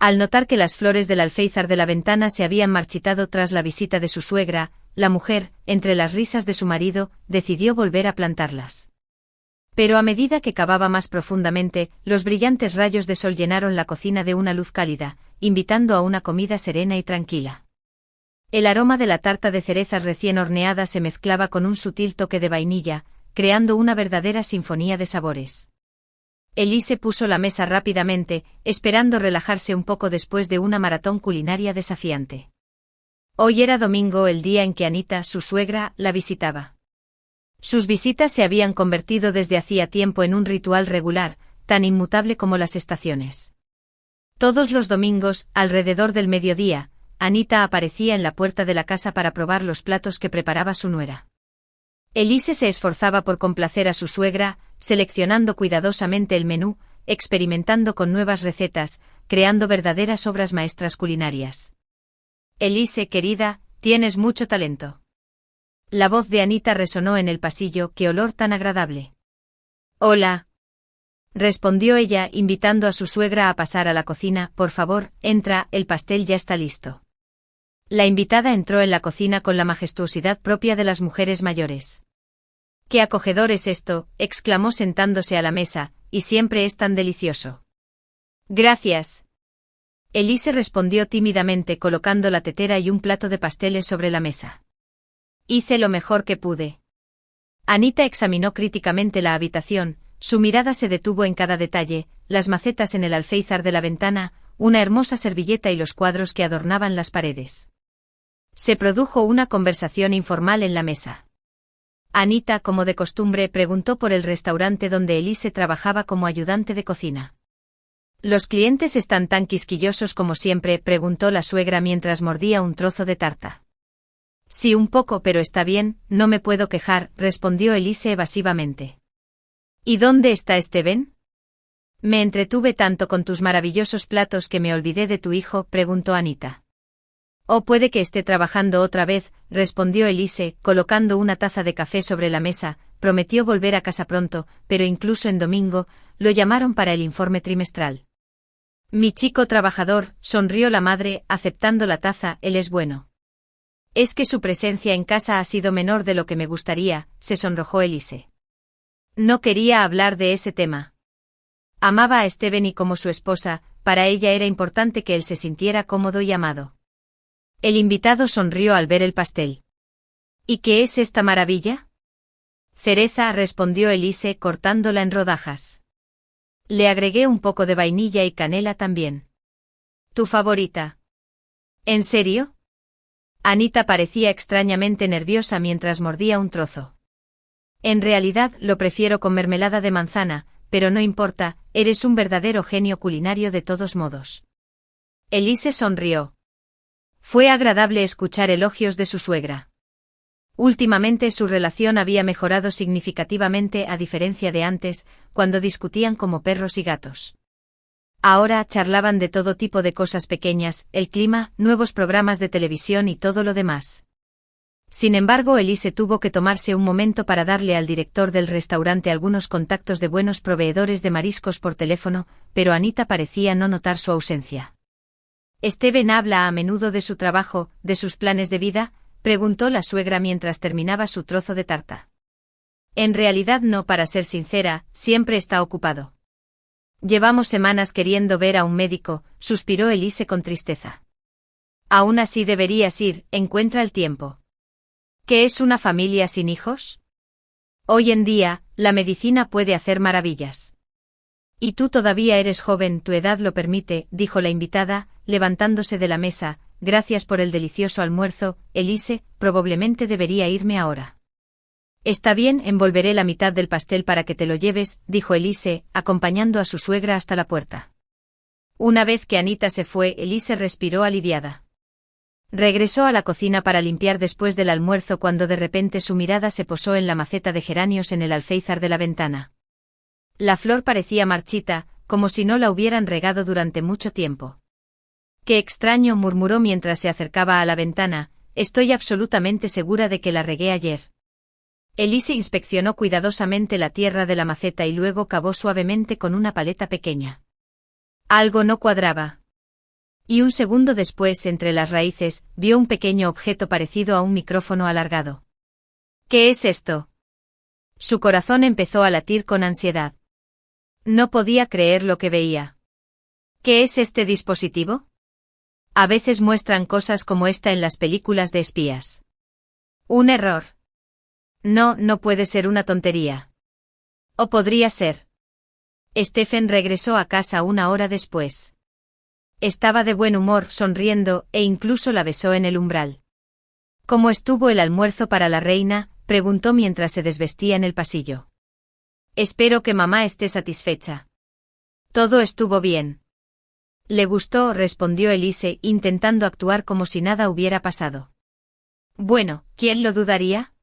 Al notar que las flores del alféizar de la ventana se habían marchitado tras la visita de su suegra, la mujer, entre las risas de su marido, decidió volver a plantarlas. Pero a medida que cavaba más profundamente, los brillantes rayos de sol llenaron la cocina de una luz cálida, invitando a una comida serena y tranquila. El aroma de la tarta de cerezas recién horneada se mezclaba con un sutil toque de vainilla, creando una verdadera sinfonía de sabores. Elise puso la mesa rápidamente, esperando relajarse un poco después de una maratón culinaria desafiante. Hoy era domingo, el día en que Anita, su suegra, la visitaba. Sus visitas se habían convertido desde hacía tiempo en un ritual regular, tan inmutable como las estaciones. Todos los domingos, alrededor del mediodía, Anita aparecía en la puerta de la casa para probar los platos que preparaba su nuera. Elise se esforzaba por complacer a su suegra, seleccionando cuidadosamente el menú, experimentando con nuevas recetas, creando verdaderas obras maestras culinarias. Elise, querida, tienes mucho talento. La voz de Anita resonó en el pasillo, qué olor tan agradable. Hola. Respondió ella, invitando a su suegra a pasar a la cocina. Por favor, entra, el pastel ya está listo. La invitada entró en la cocina con la majestuosidad propia de las mujeres mayores. «¡Qué acogedor es esto!», exclamó sentándose a la mesa, «y siempre es tan delicioso». «Gracias». Elise respondió tímidamente colocando la tetera y un plato de pasteles sobre la mesa. «Hice lo mejor que pude». Anita examinó críticamente la habitación, su mirada se detuvo en cada detalle, las macetas en el alféizar de la ventana, una hermosa servilleta y los cuadros que adornaban las paredes. Se produjo una conversación informal en la mesa. Anita, como de costumbre, preguntó por el restaurante donde Elise trabajaba como ayudante de cocina. «¿Los clientes están tan quisquillosos como siempre?», preguntó la suegra mientras mordía un trozo de tarta. «Sí, un poco, pero está bien, no me puedo quejar», respondió Elise evasivamente. «¿Y dónde está Steven?» «Me entretuve tanto con tus maravillosos platos que me olvidé de tu hijo», preguntó Anita. «O puede que esté trabajando otra vez», respondió Elise, colocando una taza de café sobre la mesa. Prometió volver a casa pronto, pero incluso en domingo, lo llamaron para el informe trimestral. «Mi chico trabajador», sonrió la madre, aceptando la taza, «él es bueno». «Es que su presencia en casa ha sido menor de lo que me gustaría», se sonrojó Elise. No quería hablar de ese tema. Amaba a Steven y como su esposa, para ella era importante que él se sintiera cómodo y amado. El invitado sonrió al ver el pastel. «¿Y qué es esta maravilla?» «Cereza», respondió Elise cortándola en rodajas. «Le agregué un poco de vainilla y canela también». «¿Tu favorita?» «¿En serio?» Anita parecía extrañamente nerviosa mientras mordía un trozo. «En realidad lo prefiero con mermelada de manzana, pero no importa, eres un verdadero genio culinario de todos modos». Elise sonrió. Fue agradable escuchar elogios de su suegra. Últimamente su relación había mejorado significativamente a diferencia de antes, cuando discutían como perros y gatos. Ahora charlaban de todo tipo de cosas pequeñas, el clima, nuevos programas de televisión y todo lo demás. Sin embargo, Elise tuvo que tomarse un momento para darle al director del restaurante algunos contactos de buenos proveedores de mariscos por teléfono, pero Anita parecía no notar su ausencia. «¿Steven habla a menudo de su trabajo, de sus planes de vida?», preguntó la suegra mientras terminaba su trozo de tarta. «En realidad no, para ser sincera, siempre está ocupado». «Llevamos semanas queriendo ver a un médico», suspiró Elise con tristeza. «Aún así deberías ir, encuentra el tiempo». ¿Qué es una familia sin hijos? Hoy en día, la medicina puede hacer maravillas. Y tú todavía eres joven, tu edad lo permite, dijo la invitada, levantándose de la mesa. «Gracias por el delicioso almuerzo, Elise, probablemente debería irme ahora». «Está bien, envolveré la mitad del pastel para que te lo lleves», dijo Elise, acompañando a su suegra hasta la puerta. Una vez que Anita se fue, Elise respiró aliviada. Regresó a la cocina para limpiar después del almuerzo cuando de repente su mirada se posó en la maceta de geranios en el alféizar de la ventana. La flor parecía marchita, como si no la hubieran regado durante mucho tiempo. «Qué extraño», murmuró mientras se acercaba a la ventana, «estoy absolutamente segura de que la regué ayer». Elise inspeccionó cuidadosamente la tierra de la maceta y luego cavó suavemente con una paleta pequeña. Algo no cuadraba. Y un segundo después, entre las raíces, vio un pequeño objeto parecido a un micrófono alargado. ¿Qué es esto? Su corazón empezó a latir con ansiedad. No podía creer lo que veía. ¿Qué es este dispositivo? A veces muestran cosas como esta en las películas de espías. Un error. No, no puede ser una tontería. O podría ser. Stephen regresó a casa una hora después. Estaba de buen humor, sonriendo, e incluso la besó en el umbral. ¿Cómo estuvo el almuerzo para la reina?, preguntó mientras se desvestía en el pasillo. Espero que mamá esté satisfecha. Todo estuvo bien. Le gustó, respondió Elise, intentando actuar como si nada hubiera pasado. Bueno, ¿quién lo dudaría?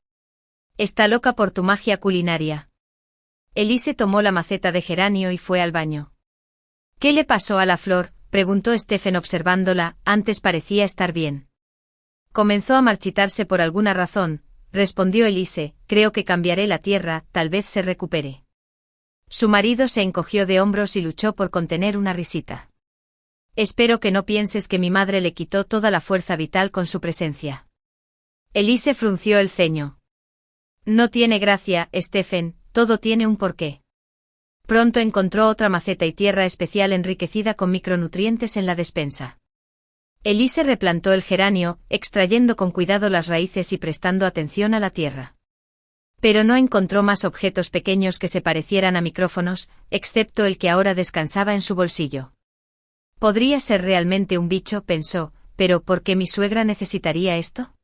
Está loca por tu magia culinaria. Elise tomó la maceta de geranio y fue al baño. ¿Qué le pasó a la flor?, preguntó Stephen observándola, antes parecía estar bien. Comenzó a marchitarse por alguna razón, respondió Elise, creo que cambiaré la tierra, tal vez se recupere. Su marido se encogió de hombros y luchó por contener una risita. Espero que no pienses que mi madre le quitó toda la fuerza vital con su presencia. Elise frunció el ceño. No tiene gracia, Stephen, todo tiene un porqué. Pronto encontró otra maceta y tierra especial enriquecida con micronutrientes en la despensa. Elise replantó el geranio, extrayendo con cuidado las raíces y prestando atención a la tierra. Pero no encontró más objetos pequeños que se parecieran a micrófonos, excepto el que ahora descansaba en su bolsillo. Podría ser realmente un bicho, pensó, pero ¿por qué mi suegra necesitaría esto?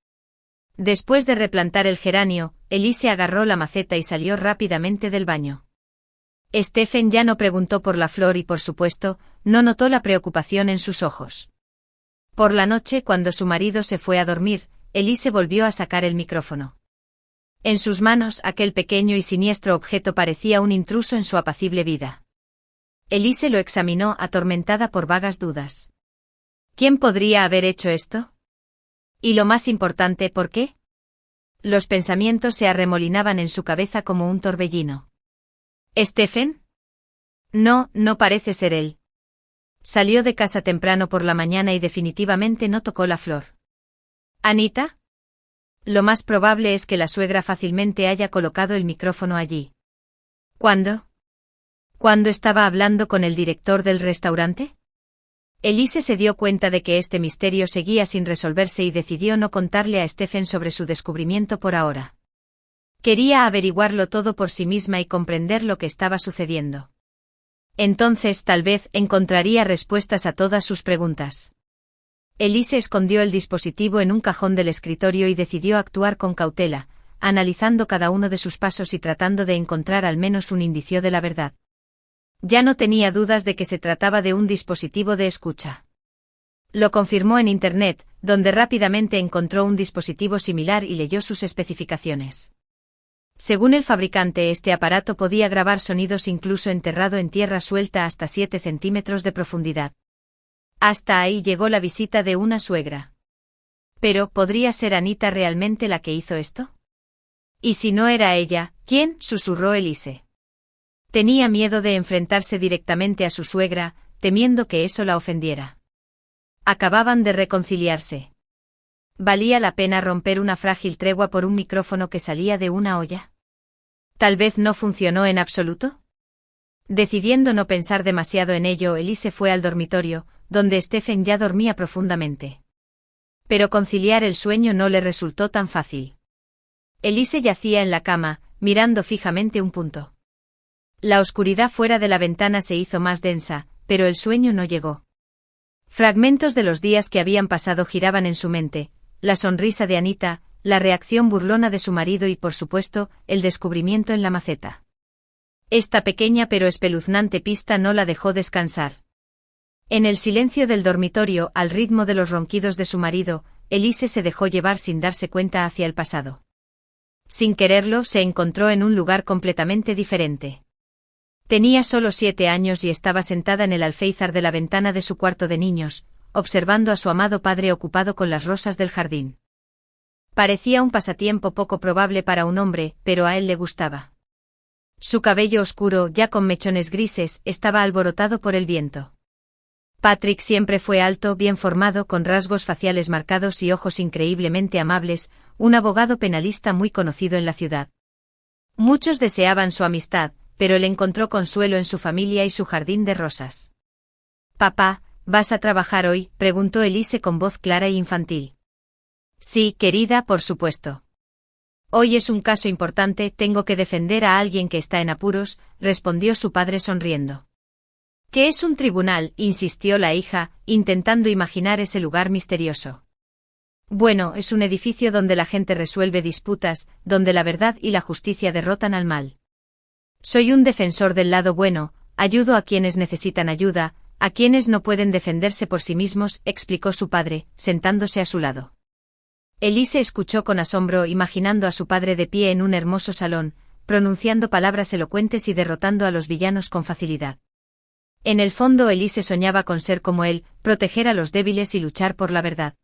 Después de replantar el geranio, Elise agarró la maceta y salió rápidamente del baño. Stephen ya no preguntó por la flor y por supuesto, no notó la preocupación en sus ojos. Por la noche, cuando su marido se fue a dormir, Elise volvió a sacar el micrófono. En sus manos, aquel pequeño y siniestro objeto parecía un intruso en su apacible vida. Elise lo examinó, atormentada por vagas dudas. ¿Quién podría haber hecho esto? Y lo más importante, ¿por qué? Los pensamientos se arremolinaban en su cabeza como un torbellino. ¿Stephen? No, no parece ser él. Salió de casa temprano por la mañana y definitivamente no tocó la flor. ¿Anita? Lo más probable es que la suegra fácilmente haya colocado el micrófono allí. ¿Cuándo? ¿Cuándo estaba hablando con el director del restaurante? Elise se dio cuenta de que este misterio seguía sin resolverse y decidió no contarle a Stephen sobre su descubrimiento por ahora. Quería averiguarlo todo por sí misma y comprender lo que estaba sucediendo. Entonces tal vez encontraría respuestas a todas sus preguntas. Elise escondió el dispositivo en un cajón del escritorio y decidió actuar con cautela, analizando cada uno de sus pasos y tratando de encontrar al menos un indicio de la verdad. Ya no tenía dudas de que se trataba de un dispositivo de escucha. Lo confirmó en Internet, donde rápidamente encontró un dispositivo similar y leyó sus especificaciones. Según el fabricante, este aparato podía grabar sonidos incluso enterrado en tierra suelta hasta 7 centímetros de profundidad. Hasta ahí llegó la visita de una suegra. Pero, ¿podría ser Anita realmente la que hizo esto? ¿Y si no era ella, quién?, susurró Elise. Tenía miedo de enfrentarse directamente a su suegra, temiendo que eso la ofendiera. Acababan de reconciliarse. ¿Valía la pena romper una frágil tregua por un micrófono que salía de una olla? ¿Tal vez no funcionó en absoluto? Decidiendo no pensar demasiado en ello, Elise fue al dormitorio, donde Stephen ya dormía profundamente. Pero conciliar el sueño no le resultó tan fácil. Elise yacía en la cama, mirando fijamente un punto. La oscuridad fuera de la ventana se hizo más densa, pero el sueño no llegó. Fragmentos de los días que habían pasado giraban en su mente, la sonrisa de Anita, la reacción burlona de su marido y, por supuesto, el descubrimiento en la maceta. Esta pequeña pero espeluznante pista no la dejó descansar. En el silencio del dormitorio, al ritmo de los ronquidos de su marido, Elise se dejó llevar sin darse cuenta hacia el pasado. Sin quererlo, se encontró en un lugar completamente diferente. Tenía solo 7 años y estaba sentada en el alféizar de la ventana de su cuarto de niños, observando a su amado padre ocupado con las rosas del jardín. Parecía un pasatiempo poco probable para un hombre, pero a él le gustaba. Su cabello oscuro, ya con mechones grises, estaba alborotado por el viento. Patrick siempre fue alto, bien formado, con rasgos faciales marcados y ojos increíblemente amables, un abogado penalista muy conocido en la ciudad. Muchos deseaban su amistad, pero él encontró consuelo en su familia y su jardín de rosas. «Papá, ¿vas a trabajar hoy?», preguntó Elise con voz clara e infantil. «Sí, querida, por supuesto. Hoy es un caso importante, tengo que defender a alguien que está en apuros», respondió su padre sonriendo. «¿Qué es un tribunal?», insistió la hija, intentando imaginar ese lugar misterioso. «Bueno, es un edificio donde la gente resuelve disputas, donde la verdad y la justicia derrotan al mal. Soy un defensor del lado bueno, ayudo a quienes necesitan ayuda, a quienes no pueden defenderse por sí mismos», explicó su padre, sentándose a su lado. Elise escuchó con asombro, imaginando a su padre de pie en un hermoso salón, pronunciando palabras elocuentes y derrotando a los villanos con facilidad. En el fondo Elise soñaba con ser como él, proteger a los débiles y luchar por la verdad.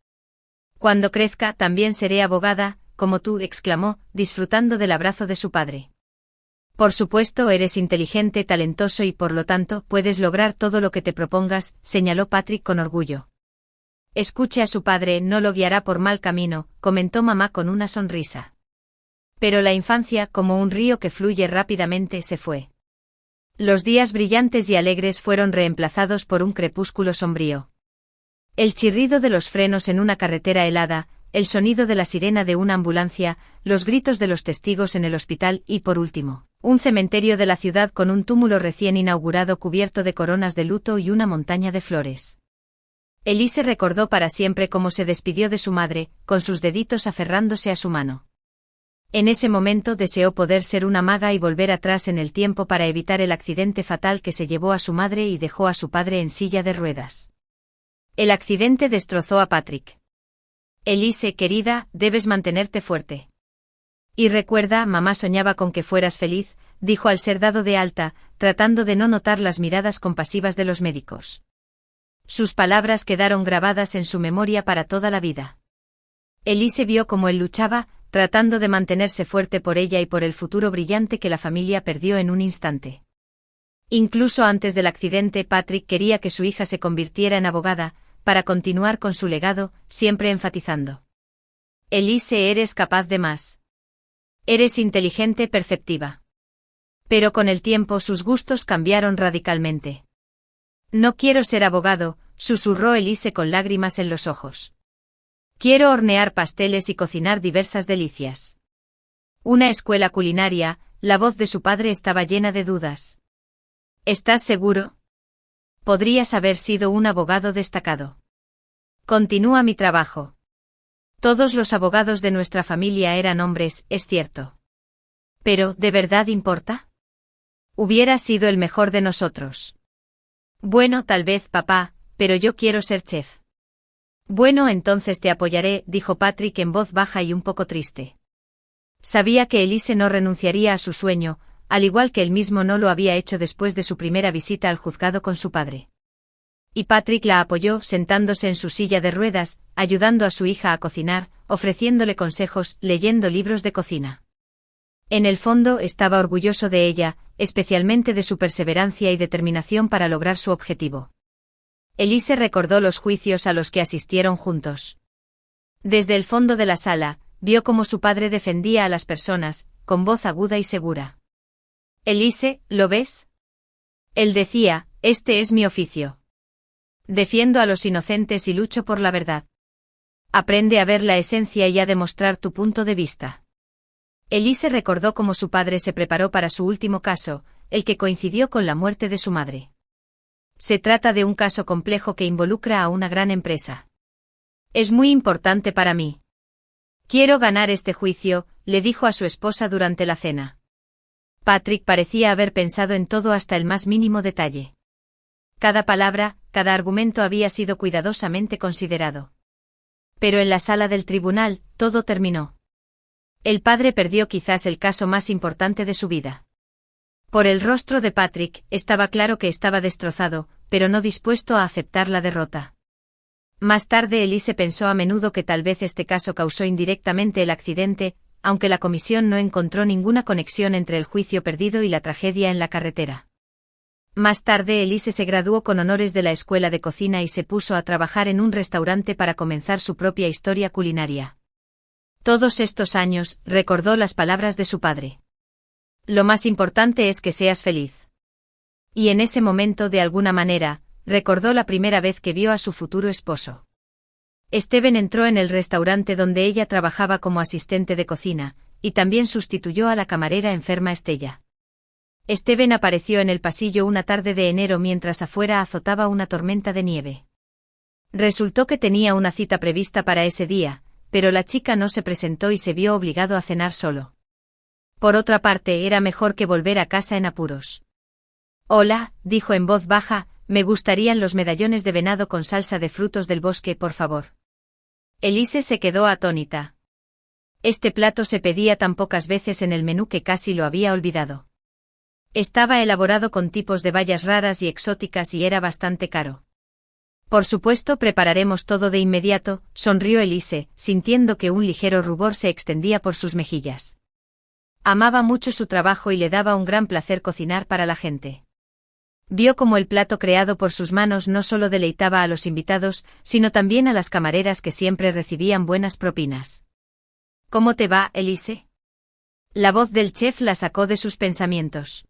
«Cuando crezca también seré abogada, como tú», exclamó, disfrutando del abrazo de su padre. «Por supuesto, eres inteligente, talentoso y por lo tanto puedes lograr todo lo que te propongas», señaló Patrick con orgullo. «Escuche a su padre, no lo guiará por mal camino», comentó mamá con una sonrisa. Pero la infancia, como un río que fluye rápidamente, se fue. Los días brillantes y alegres fueron reemplazados por un crepúsculo sombrío. El chirrido de los frenos en una carretera helada, el sonido de la sirena de una ambulancia, los gritos de los testigos en el hospital y, por último, un cementerio de la ciudad con un túmulo recién inaugurado cubierto de coronas de luto y una montaña de flores. Elise recordó para siempre cómo se despidió de su madre, con sus deditos aferrándose a su mano. En ese momento deseó poder ser una maga y volver atrás en el tiempo para evitar el accidente fatal que se llevó a su madre y dejó a su padre en silla de ruedas. El accidente destrozó a Patrick. «Elise, querida, debes mantenerte fuerte. Y recuerda, mamá soñaba con que fueras feliz», dijo al ser dado de alta, tratando de no notar las miradas compasivas de los médicos. Sus palabras quedaron grabadas en su memoria para toda la vida. Elise vio cómo él luchaba, tratando de mantenerse fuerte por ella y por el futuro brillante que la familia perdió en un instante. Incluso antes del accidente, Patrick quería que su hija se convirtiera en abogada, para continuar con su legado, siempre enfatizando: «Elise, eres capaz de más. Eres inteligente, perceptiva». Pero con el tiempo sus gustos cambiaron radicalmente. «No quiero ser abogado», susurró Elise con lágrimas en los ojos. «Quiero hornear pasteles y cocinar diversas delicias». «Una escuela culinaria», la voz de su padre estaba llena de dudas. «¿Estás seguro? Podrías haber sido un abogado destacado». «Continúa mi trabajo. Todos los abogados de nuestra familia eran hombres, es cierto. Pero, ¿de verdad importa? Hubieras sido el mejor de nosotros». «Bueno, tal vez, papá, pero yo quiero ser chef». «Bueno, entonces te apoyaré», dijo Patrick en voz baja y un poco triste. Sabía que Elise no renunciaría a su sueño, al igual que él mismo no lo había hecho después de su primera visita al juzgado con su padre. Y Patrick la apoyó sentándose en su silla de ruedas, ayudando a su hija a cocinar, ofreciéndole consejos, leyendo libros de cocina. En el fondo estaba orgulloso de ella, especialmente de su perseverancia y determinación para lograr su objetivo. Elise recordó los juicios a los que asistieron juntos. Desde el fondo de la sala, vio cómo su padre defendía a las personas, con voz aguda y segura. «Elise, ¿lo ves?». Él decía: «Este es mi oficio. Defiendo a los inocentes y lucho por la verdad. Aprende a ver la esencia y a demostrar tu punto de vista». Elise recordó cómo su padre se preparó para su último caso, el que coincidió con la muerte de su madre. «Se trata de un caso complejo que involucra a una gran empresa. Es muy importante para mí. Quiero ganar este juicio», le dijo a su esposa durante la cena. Patrick parecía haber pensado en todo hasta el más mínimo detalle. Cada palabra, cada argumento había sido cuidadosamente considerado. Pero en la sala del tribunal, todo terminó. El padre perdió quizás el caso más importante de su vida. Por el rostro de Patrick, estaba claro que estaba destrozado, pero no dispuesto a aceptar la derrota. Más tarde Elise pensó a menudo que tal vez este caso causó indirectamente el accidente, aunque la comisión no encontró ninguna conexión entre el juicio perdido y la tragedia en la carretera. Más tarde Elise se graduó con honores de la escuela de cocina y se puso a trabajar en un restaurante para comenzar su propia historia culinaria. Todos estos años, recordó las palabras de su padre. Lo más importante es que seas feliz. Y en ese momento, de alguna manera, recordó la primera vez que vio a su futuro esposo. Steven entró en el restaurante donde ella trabajaba como asistente de cocina, y también sustituyó a la camarera enferma Estella. Steven apareció en el pasillo una tarde de enero mientras afuera azotaba una tormenta de nieve. Resultó que tenía una cita prevista para ese día, pero la chica no se presentó y se vio obligado a cenar solo. Por otra parte, era mejor que volver a casa en apuros. «Hola», dijo en voz baja, «me gustarían los medallones de venado con salsa de frutos del bosque, por favor». Elise se quedó atónita. Este plato se pedía tan pocas veces en el menú que casi lo había olvidado. Estaba elaborado con tipos de bayas raras y exóticas y era bastante caro. «Por supuesto, prepararemos todo de inmediato», sonrió Elise, sintiendo que un ligero rubor se extendía por sus mejillas. Amaba mucho su trabajo y le daba un gran placer cocinar para la gente. Vio cómo el plato creado por sus manos no solo deleitaba a los invitados, sino también a las camareras que siempre recibían buenas propinas. «¿Cómo te va, Elise?». La voz del chef la sacó de sus pensamientos.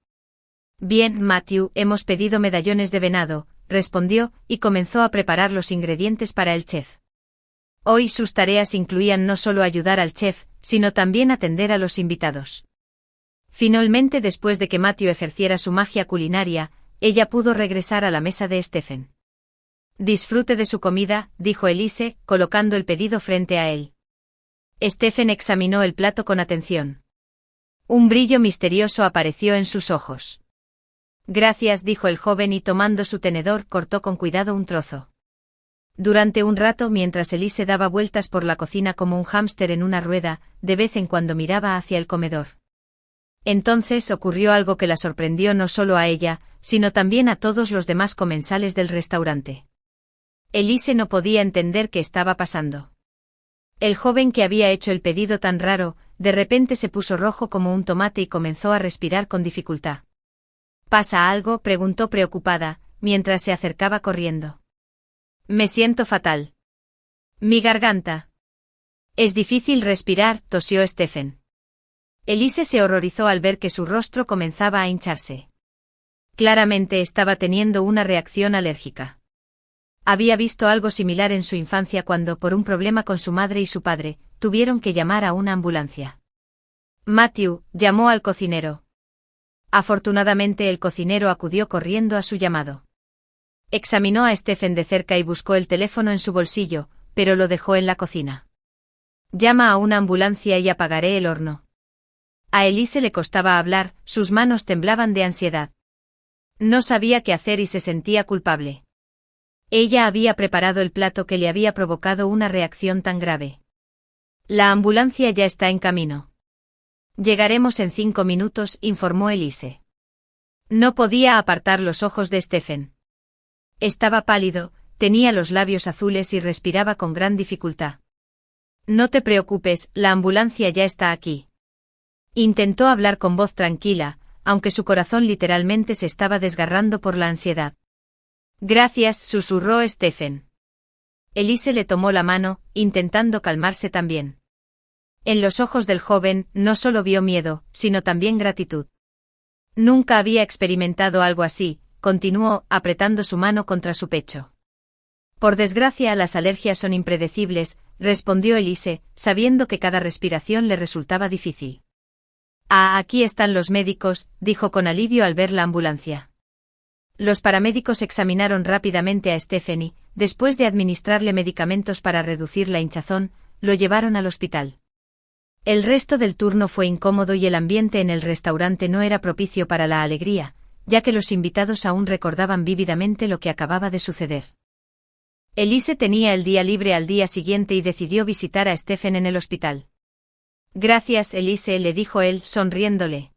«Bien, Matthew, hemos pedido medallones de venado», respondió, y comenzó a preparar los ingredientes para el chef. Hoy sus tareas incluían no solo ayudar al chef, sino también atender a los invitados. Finalmente, después de que Matthew ejerciera su magia culinaria, ella pudo regresar a la mesa de Stephen. «Disfrute de su comida», dijo Elise, colocando el pedido frente a él. Stephen examinó el plato con atención. Un brillo misterioso apareció en sus ojos. «Gracias», dijo el joven y tomando su tenedor cortó con cuidado un trozo. Durante un rato, mientras Elise daba vueltas por la cocina como un hámster en una rueda, de vez en cuando miraba hacia el comedor. Entonces ocurrió algo que la sorprendió no solo a ella, sino también a todos los demás comensales del restaurante. Elise no podía entender qué estaba pasando. El joven que había hecho el pedido tan raro, de repente se puso rojo como un tomate y comenzó a respirar con dificultad. «¿Pasa algo?», preguntó preocupada, mientras se acercaba corriendo. «Me siento fatal. Mi garganta. Es difícil respirar», tosió Stephen. Elise se horrorizó al ver que su rostro comenzaba a hincharse. Claramente estaba teniendo una reacción alérgica. Había visto algo similar en su infancia cuando, por un problema con su madre y su padre, tuvieron que llamar a una ambulancia. Matthew llamó al cocinero. Afortunadamente el cocinero acudió corriendo a su llamado. Examinó a Stephen de cerca y buscó el teléfono en su bolsillo, pero lo dejó en la cocina. «Llama a una ambulancia y apagaré el horno». A Elise le costaba hablar, sus manos temblaban de ansiedad. No sabía qué hacer y se sentía culpable. Ella había preparado el plato que le había provocado una reacción tan grave. «La ambulancia ya está en camino». «Llegaremos en 5 minutos», informó Elise. No podía apartar los ojos de Stephen. Estaba pálido, tenía los labios azules y respiraba con gran dificultad. «No te preocupes, la ambulancia ya está aquí». Intentó hablar con voz tranquila, aunque su corazón literalmente se estaba desgarrando por la ansiedad. «Gracias», susurró Stephen. Elise le tomó la mano, intentando calmarse también. En los ojos del joven, no solo vio miedo, sino también gratitud. Nunca había experimentado algo así, continuó, apretando su mano contra su pecho. «Por desgracia, las alergias son impredecibles», respondió Elise, sabiendo que cada respiración le resultaba difícil. «Ah, aquí están los médicos», dijo con alivio al ver la ambulancia. Los paramédicos examinaron rápidamente a Stephen y, después de administrarle medicamentos para reducir la hinchazón, lo llevaron al hospital. El resto del turno fue incómodo y el ambiente en el restaurante no era propicio para la alegría, ya que los invitados aún recordaban vívidamente lo que acababa de suceder. Elise tenía el día libre al día siguiente y decidió visitar a Stephen en el hospital. «Gracias, Elise», le dijo él, sonriéndole.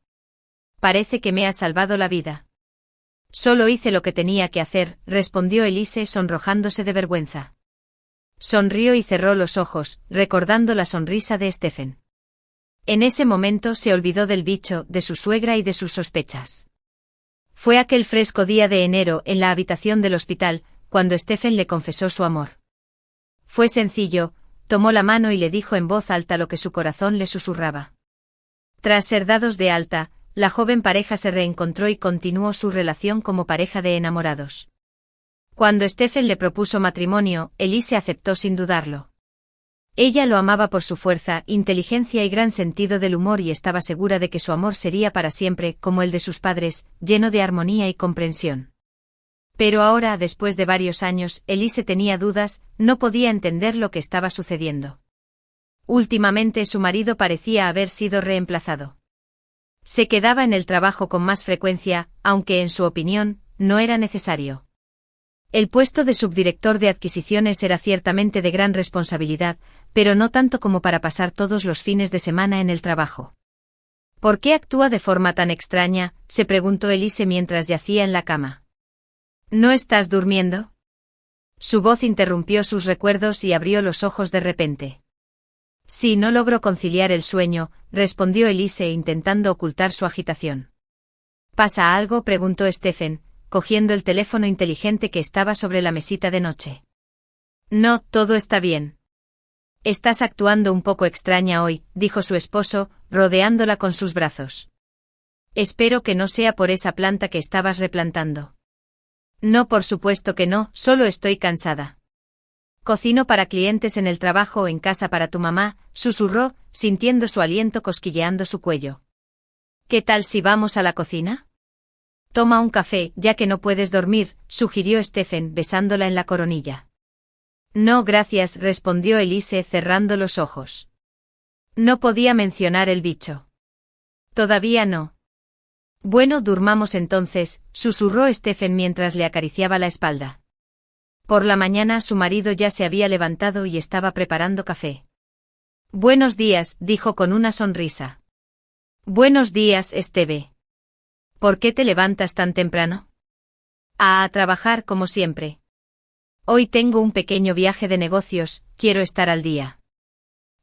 «Parece que me has salvado la vida». «Solo hice lo que tenía que hacer», respondió Elise sonrojándose de vergüenza. Sonrió y cerró los ojos, recordando la sonrisa de Stephen. En ese momento se olvidó del bicho, de su suegra y de sus sospechas. Fue aquel fresco día de enero en la habitación del hospital, cuando Stephen le confesó su amor. Fue sencillo, tomó la mano y le dijo en voz alta lo que su corazón le susurraba. Tras ser dados de alta, la joven pareja se reencontró y continuó su relación como pareja de enamorados. Cuando Stephen le propuso matrimonio, Elise aceptó sin dudarlo. Ella lo amaba por su fuerza, inteligencia y gran sentido del humor y estaba segura de que su amor sería para siempre como el de sus padres, lleno de armonía y comprensión. Pero ahora, después de varios años, Elise tenía dudas, no podía entender lo que estaba sucediendo. Últimamente su marido parecía haber sido reemplazado. Se quedaba en el trabajo con más frecuencia, aunque en su opinión, no era necesario. El puesto de subdirector de adquisiciones era ciertamente de gran responsabilidad, pero no tanto como para pasar todos los fines de semana en el trabajo. ¿Por qué actúa de forma tan extraña?, se preguntó Elise mientras yacía en la cama. ¿No estás durmiendo? Su voz interrumpió sus recuerdos y abrió los ojos de repente. Sí, no logro conciliar el sueño, respondió Elise intentando ocultar su agitación. ¿Pasa algo?, preguntó Stephen, cogiendo el teléfono inteligente que estaba sobre la mesita de noche. No, todo está bien. Estás actuando un poco extraña hoy, dijo su esposo, rodeándola con sus brazos. Espero que no sea por esa planta que estabas replantando. No, por supuesto que no, solo estoy cansada. Cocino para clientes en el trabajo o en casa para tu mamá, susurró, sintiendo su aliento cosquilleando su cuello. ¿Qué tal si vamos a la cocina? Toma un café, ya que no puedes dormir, sugirió Stephen besándola en la coronilla. No, gracias, respondió Elise cerrando los ojos. No podía mencionar el bicho. Todavía no. Bueno, durmamos entonces, susurró Stephen mientras le acariciaba la espalda. Por la mañana su marido ya se había levantado y estaba preparando café. Buenos días, dijo con una sonrisa. Buenos días, Steve. ¿Por qué te levantas tan temprano? A trabajar como siempre. Hoy tengo un pequeño viaje de negocios, quiero estar al día.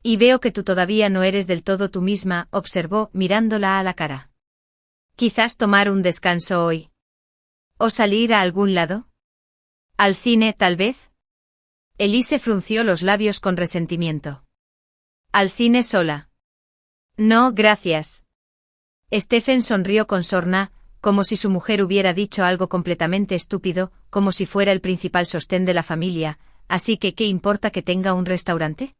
Y veo que tú todavía no eres del todo tú misma, observó, mirándola a la cara. Quizás tomar un descanso hoy. ¿O salir a algún lado? ¿Al cine, tal vez? Elise frunció los labios con resentimiento. ¿Al cine sola? No, gracias. Stephen sonrió con sorna, como si su mujer hubiera dicho algo completamente estúpido, como si fuera el principal sostén de la familia, así que ¿qué importa que tenga un restaurante?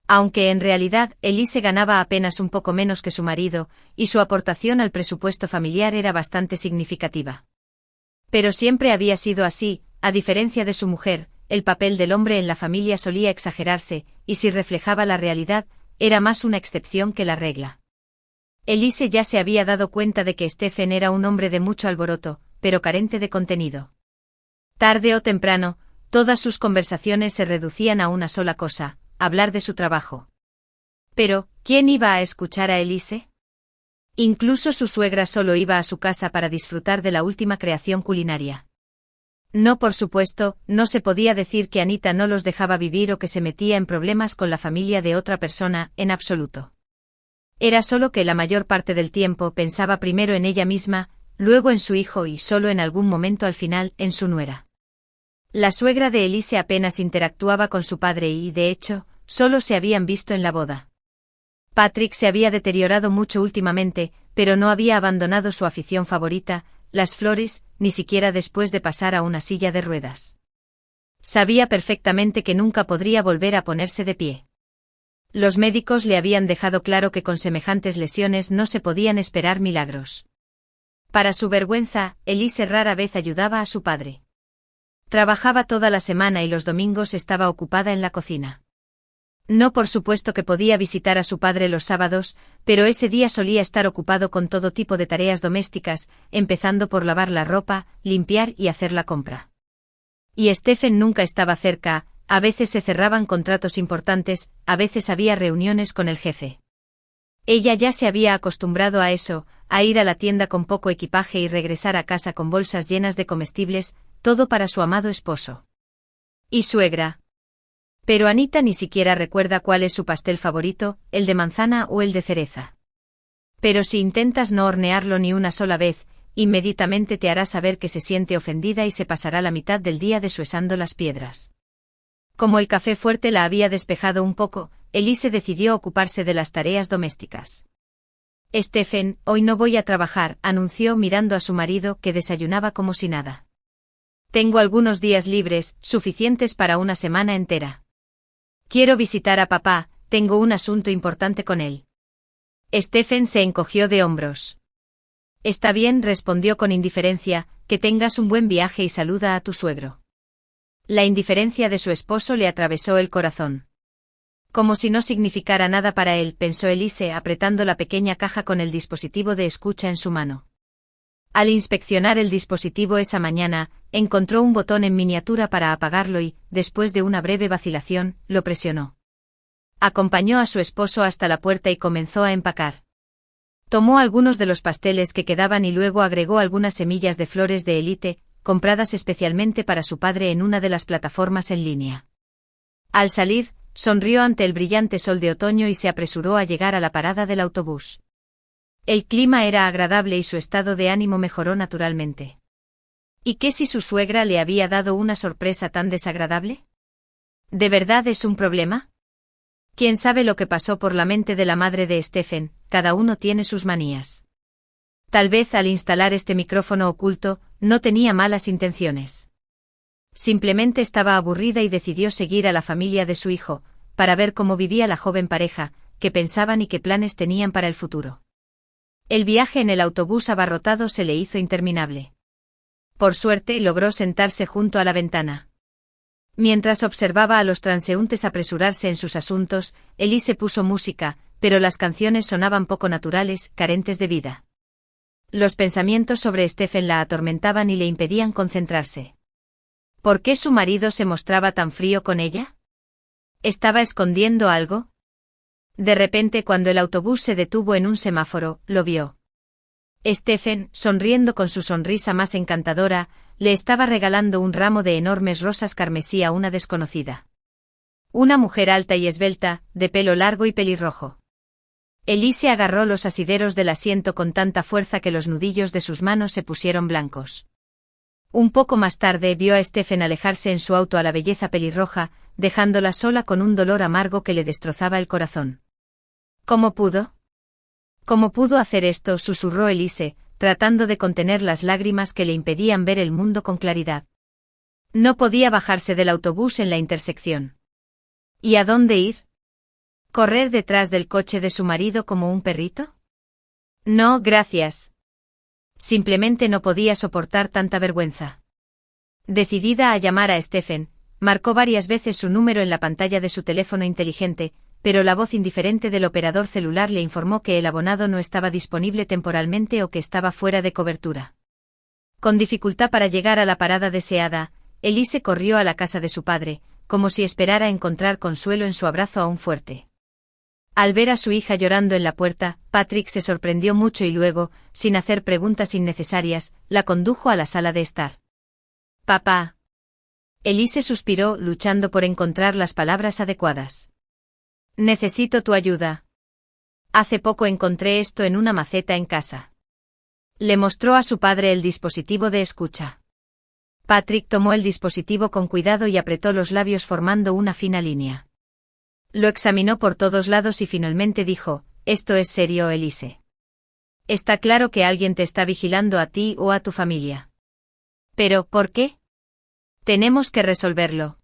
Aunque en realidad Elise ganaba apenas un poco menos que su marido, y su aportación al presupuesto familiar era bastante significativa. Pero siempre había sido así, a diferencia de su mujer, el papel del hombre en la familia solía exagerarse, y si reflejaba la realidad, era más una excepción que la regla. Elise ya se había dado cuenta de que Stephen era un hombre de mucho alboroto, pero carente de contenido. Tarde o temprano, todas sus conversaciones se reducían a una sola cosa, hablar de su trabajo. Pero, ¿quién iba a escuchar a Elise? Incluso su suegra solo iba a su casa para disfrutar de la última creación culinaria. No, por supuesto, no se podía decir que Anita no los dejaba vivir o que se metía en problemas con la familia de otra persona, en absoluto. Era solo que la mayor parte del tiempo pensaba primero en ella misma, luego en su hijo y solo en algún momento al final en su nuera. La suegra de Elise apenas interactuaba con su padre y, de hecho, solo se habían visto en la boda. Patrick se había deteriorado mucho últimamente, pero no había abandonado su afición favorita, las flores, ni siquiera después de pasar a una silla de ruedas. Sabía perfectamente que nunca podría volver a ponerse de pie. Los médicos le habían dejado claro que con semejantes lesiones no se podían esperar milagros. Para su vergüenza, Elise rara vez ayudaba a su padre. Trabajaba toda la semana y los domingos estaba ocupada en la cocina. No, por supuesto que podía visitar a su padre los sábados, pero ese día solía estar ocupado con todo tipo de tareas domésticas, empezando por lavar la ropa, limpiar y hacer la compra. Y Stephen nunca estaba cerca. A veces se cerraban contratos importantes, a veces había reuniones con el jefe. Ella ya se había acostumbrado a eso, a ir a la tienda con poco equipaje y regresar a casa con bolsas llenas de comestibles, todo para su amado esposo. ¿Y suegra? Pero Anita ni siquiera recuerda cuál es su pastel favorito, el de manzana o el de cereza. Pero si intentas no hornearlo ni una sola vez, inmediatamente te hará saber que se siente ofendida y se pasará la mitad del día desuesando las piedras. Como el café fuerte la había despejado un poco, Elise decidió ocuparse de las tareas domésticas. Stephen, hoy no voy a trabajar, anunció mirando a su marido que desayunaba como si nada. Tengo algunos días libres, suficientes para una semana entera. Quiero visitar a papá, tengo un asunto importante con él. Stephen se encogió de hombros. Está bien, respondió con indiferencia, que tengas un buen viaje y saluda a tu suegro. La indiferencia de su esposo le atravesó el corazón. Como si no significara nada para él, pensó Elise apretando la pequeña caja con el dispositivo de escucha en su mano. Al inspeccionar el dispositivo esa mañana, encontró un botón en miniatura para apagarlo y, después de una breve vacilación, lo presionó. Acompañó a su esposo hasta la puerta y comenzó a empacar. Tomó algunos de los pasteles que quedaban y luego agregó algunas semillas de flores de élite, compradas especialmente para su padre en una de las plataformas en línea. Al salir, sonrió ante el brillante sol de otoño y se apresuró a llegar a la parada del autobús. El clima era agradable y su estado de ánimo mejoró naturalmente. ¿Y qué si su suegra le había dado una sorpresa tan desagradable? ¿De verdad es un problema? ¿Quién sabe lo que pasó por la mente de la madre de Stephen? Cada uno tiene sus manías. Tal vez al instalar este micrófono oculto, no tenía malas intenciones. Simplemente estaba aburrida y decidió seguir a la familia de su hijo, para ver cómo vivía la joven pareja, qué pensaban y qué planes tenían para el futuro. El viaje en el autobús abarrotado se le hizo interminable. Por suerte, logró sentarse junto a la ventana. Mientras observaba a los transeúntes apresurarse en sus asuntos, Elise puso música, pero las canciones sonaban poco naturales, carentes de vida. Los pensamientos sobre Stephen la atormentaban y le impedían concentrarse. ¿Por qué su marido se mostraba tan frío con ella? ¿Estaba escondiendo algo? De repente, cuando el autobús se detuvo en un semáforo, lo vio. Stephen, sonriendo con su sonrisa más encantadora, le estaba regalando un ramo de enormes rosas carmesí a una desconocida. Una mujer alta y esbelta, de pelo largo y pelirrojo. Elise agarró los asideros del asiento con tanta fuerza que los nudillos de sus manos se pusieron blancos. Un poco más tarde vio a Stephen alejarse en su auto a la belleza pelirroja, dejándola sola con un dolor amargo que le destrozaba el corazón. ¿Cómo pudo? ¿Cómo pudo hacer esto?, susurró Elise, tratando de contener las lágrimas que le impedían ver el mundo con claridad. No podía bajarse del autobús en la intersección. ¿Y a dónde ir? ¿Correr detrás del coche de su marido como un perrito? No, gracias. Simplemente no podía soportar tanta vergüenza. Decidida a llamar a Stephen, marcó varias veces su número en la pantalla de su teléfono inteligente, pero la voz indiferente del operador celular le informó que el abonado no estaba disponible temporalmente o que estaba fuera de cobertura. Con dificultad para llegar a la parada deseada, Elise corrió a la casa de su padre, como si esperara encontrar consuelo en su abrazo aún fuerte. Al ver a su hija llorando en la puerta, Patrick se sorprendió mucho y luego, sin hacer preguntas innecesarias, la condujo a la sala de estar. «Papá». Elise suspiró, luchando por encontrar las palabras adecuadas. «Necesito tu ayuda. Hace poco encontré esto en una maceta en casa». Le mostró a su padre el dispositivo de escucha. Patrick tomó el dispositivo con cuidado y apretó los labios formando una fina línea. Lo examinó por todos lados y finalmente dijo: «Esto es serio, Elise. Está claro que alguien te está vigilando a ti o a tu familia». «¿Pero por qué?» «Tenemos que resolverlo».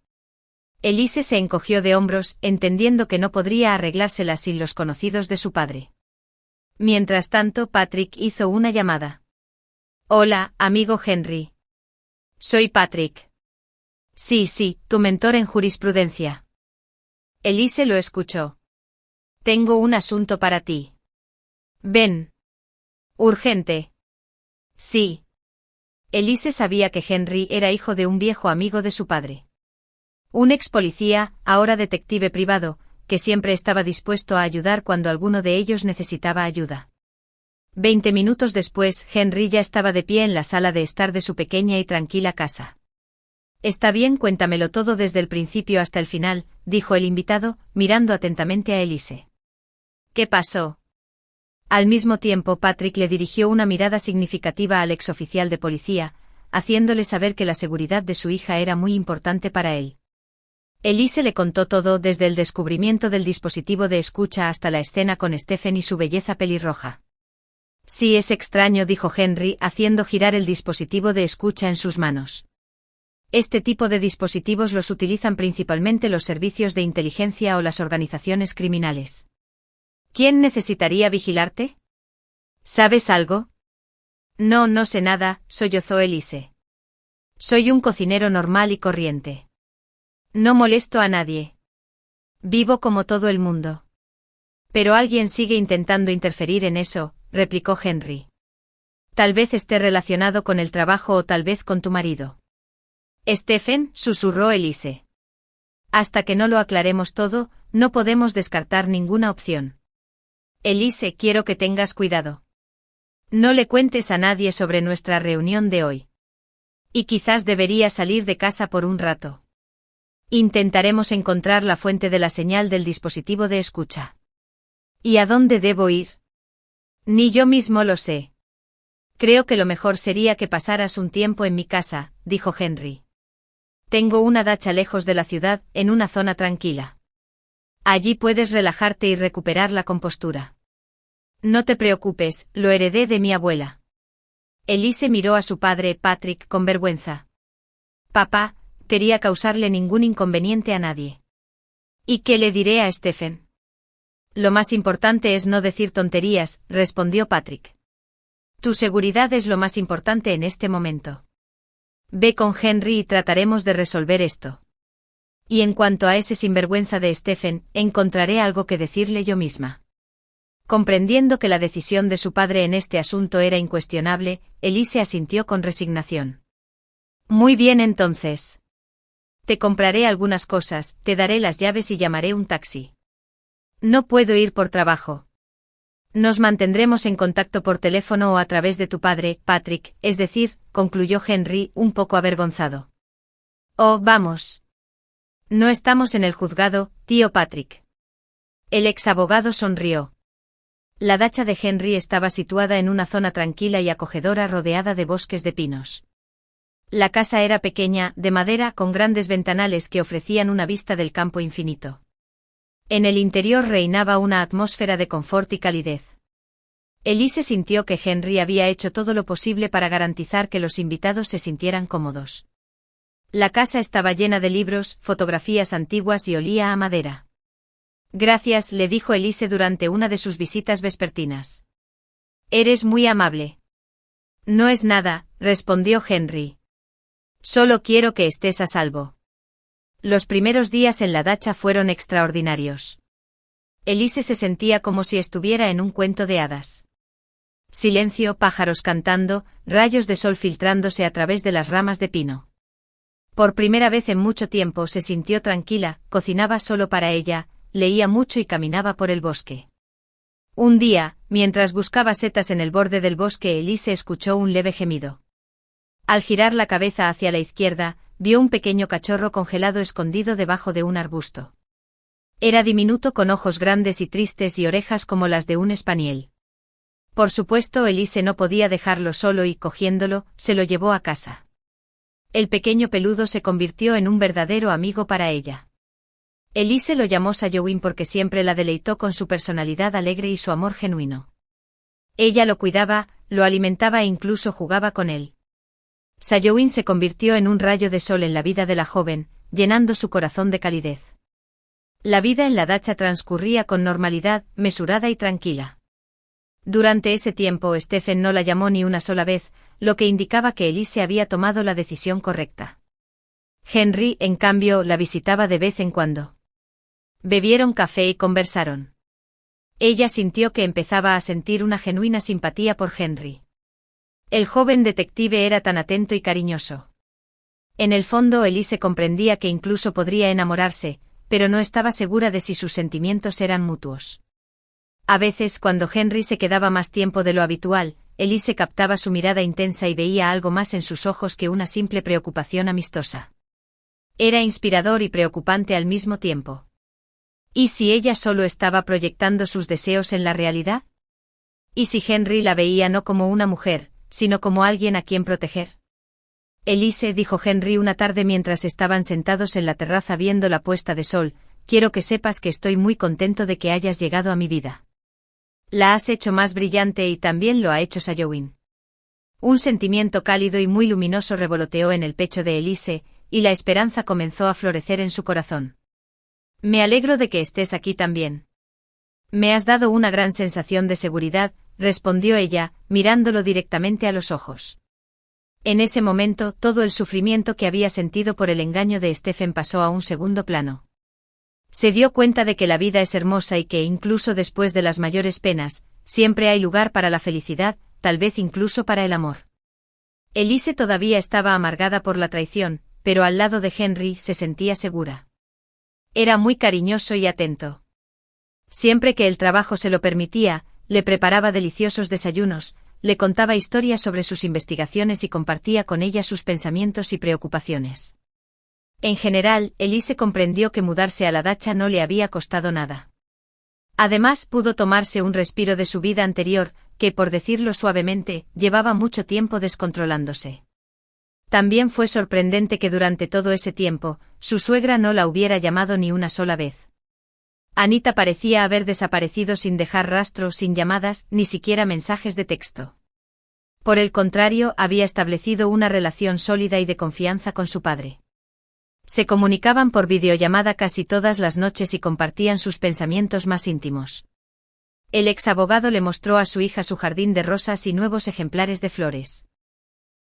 Elise se encogió de hombros, entendiendo que no podría arreglársela sin los conocidos de su padre. Mientras tanto, Patrick hizo una llamada. «Hola, amigo Henry. Soy Patrick». Sí, tu mentor en jurisprudencia». Elise lo escuchó. «Tengo un asunto para ti». «Ven». «Urgente». «Sí». Elise sabía que Henry era hijo de un viejo amigo de su padre. Un ex policía, ahora detective privado, que siempre estaba dispuesto a ayudar cuando alguno de ellos necesitaba ayuda. 20 minutos después, Henry ya estaba de pie en la sala de estar de su pequeña y tranquila casa. «Está bien, cuéntamelo todo desde el principio hasta el final», dijo el invitado, mirando atentamente a Elise. «¿Qué pasó?» Al mismo tiempo, Patrick le dirigió una mirada significativa al exoficial de policía, haciéndole saber que la seguridad de su hija era muy importante para él. Elise le contó todo, desde el descubrimiento del dispositivo de escucha hasta la escena con Stephen y su belleza pelirroja. Sí, es extraño, dijo Henry, haciendo girar el dispositivo de escucha en sus manos. Este tipo de dispositivos los utilizan principalmente los servicios de inteligencia o las organizaciones criminales. ¿Quién necesitaría vigilarte? ¿Sabes algo? No, no sé nada, sollozó Elise. Soy un cocinero normal y corriente. No molesto a nadie. Vivo como todo el mundo. Pero alguien sigue intentando interferir en eso, replicó Henry. Tal vez esté relacionado con el trabajo o tal vez con tu marido. Stephen, susurró Elise. Hasta que no lo aclaremos todo, no podemos descartar ninguna opción. Elise, quiero que tengas cuidado. No le cuentes a nadie sobre nuestra reunión de hoy. Y quizás debería salir de casa por un rato. Intentaremos encontrar la fuente de la señal del dispositivo de escucha. ¿Y a dónde debo ir? Ni yo mismo lo sé. Creo que lo mejor sería que pasaras un tiempo en mi casa, dijo Henry. Tengo una dacha lejos de la ciudad, en una zona tranquila. Allí puedes relajarte y recuperar la compostura. No te preocupes, lo heredé de mi abuela. Elise miró a su padre, Patrick, con vergüenza. Papá, quería causarle ningún inconveniente a nadie. ¿Y qué le diré a Stephen? Lo más importante es no decir tonterías, respondió Patrick. Tu seguridad es lo más importante en este momento. Ve con Henry y trataremos de resolver esto. Y en cuanto a ese sinvergüenza de Stephen, encontraré algo que decirle yo misma. Comprendiendo que la decisión de su padre en este asunto era incuestionable, Elise asintió con resignación. Muy bien entonces. Te compraré algunas cosas, te daré las llaves y llamaré un taxi. No puedo ir por trabajo. Nos mantendremos en contacto por teléfono o a través de tu padre, Patrick, es decir, concluyó Henry, un poco avergonzado. Oh, vamos. No estamos en el juzgado, tío Patrick. El ex abogado sonrió. La dacha de Henry estaba situada en una zona tranquila y acogedora rodeada de bosques de pinos. La casa era pequeña, de madera, con grandes ventanales que ofrecían una vista del campo infinito. En el interior reinaba una atmósfera de confort y calidez. Elise sintió que Henry había hecho todo lo posible para garantizar que los invitados se sintieran cómodos. La casa estaba llena de libros, fotografías antiguas y olía a madera. Gracias, le dijo Elise durante una de sus visitas vespertinas. Eres muy amable. No es nada, respondió Henry. Solo quiero que estés a salvo. Los primeros días en la dacha fueron extraordinarios. Elise se sentía como si estuviera en un cuento de hadas. Silencio, pájaros cantando, rayos de sol filtrándose a través de las ramas de pino. Por primera vez en mucho tiempo se sintió tranquila, cocinaba solo para ella, leía mucho y caminaba por el bosque. Un día, mientras buscaba setas en el borde del bosque, Elise escuchó un leve gemido. Al girar la cabeza hacia la izquierda, vio un pequeño cachorro congelado escondido debajo de un arbusto. Era diminuto, con ojos grandes y tristes y orejas como las de un spaniel. Por supuesto, Elise no podía dejarlo solo y, cogiéndolo, se lo llevó a casa. El pequeño peludo se convirtió en un verdadero amigo para ella. Elise lo llamó Sayowin porque siempre la deleitó con su personalidad alegre y su amor genuino. Ella lo cuidaba, lo alimentaba e incluso jugaba con él. Sayowin se convirtió en un rayo de sol en la vida de la joven, llenando su corazón de calidez. La vida en la dacha transcurría con normalidad, mesurada y tranquila. Durante ese tiempo Stephen no la llamó ni una sola vez, lo que indicaba que Elise había tomado la decisión correcta. Henry, en cambio, la visitaba de vez en cuando. Bebieron café y conversaron. Ella sintió que empezaba a sentir una genuina simpatía por Henry. El joven detective era tan atento y cariñoso. En el fondo, Elise comprendía que incluso podría enamorarse, pero no estaba segura de si sus sentimientos eran mutuos. A veces, cuando Henry se quedaba más tiempo de lo habitual, Elise captaba su mirada intensa y veía algo más en sus ojos que una simple preocupación amistosa. Era inspirador y preocupante al mismo tiempo. ¿Y si ella solo estaba proyectando sus deseos en la realidad? ¿Y si Henry la veía no como una mujer, sino como alguien a quien proteger? Elise, dijo Henry una tarde mientras estaban sentados en la terraza viendo la puesta de sol, quiero que sepas que estoy muy contento de que hayas llegado a mi vida. La has hecho más brillante y también lo ha hecho Sayowin. Un sentimiento cálido y muy luminoso revoloteó en el pecho de Elise, y la esperanza comenzó a florecer en su corazón. Me alegro de que estés aquí también. Me has dado una gran sensación de seguridad, respondió ella, mirándolo directamente a los ojos. En ese momento, todo el sufrimiento que había sentido por el engaño de Stephen pasó a un segundo plano. Se dio cuenta de que la vida es hermosa y que, incluso después de las mayores penas, siempre hay lugar para la felicidad, tal vez incluso para el amor. Elise todavía estaba amargada por la traición, pero al lado de Henry se sentía segura. Era muy cariñoso y atento. Siempre que el trabajo se lo permitía, le preparaba deliciosos desayunos, le contaba historias sobre sus investigaciones y compartía con ella sus pensamientos y preocupaciones. En general, Elise comprendió que mudarse a la dacha no le había costado nada. Además, pudo tomarse un respiro de su vida anterior, que, por decirlo suavemente, llevaba mucho tiempo descontrolándose. También fue sorprendente que durante todo ese tiempo, su suegra no la hubiera llamado ni una sola vez. Anita parecía haber desaparecido sin dejar rastro, sin llamadas, ni siquiera mensajes de texto. Por el contrario, había establecido una relación sólida y de confianza con su padre. Se comunicaban por videollamada casi todas las noches y compartían sus pensamientos más íntimos. El ex abogado le mostró a su hija su jardín de rosas y nuevos ejemplares de flores.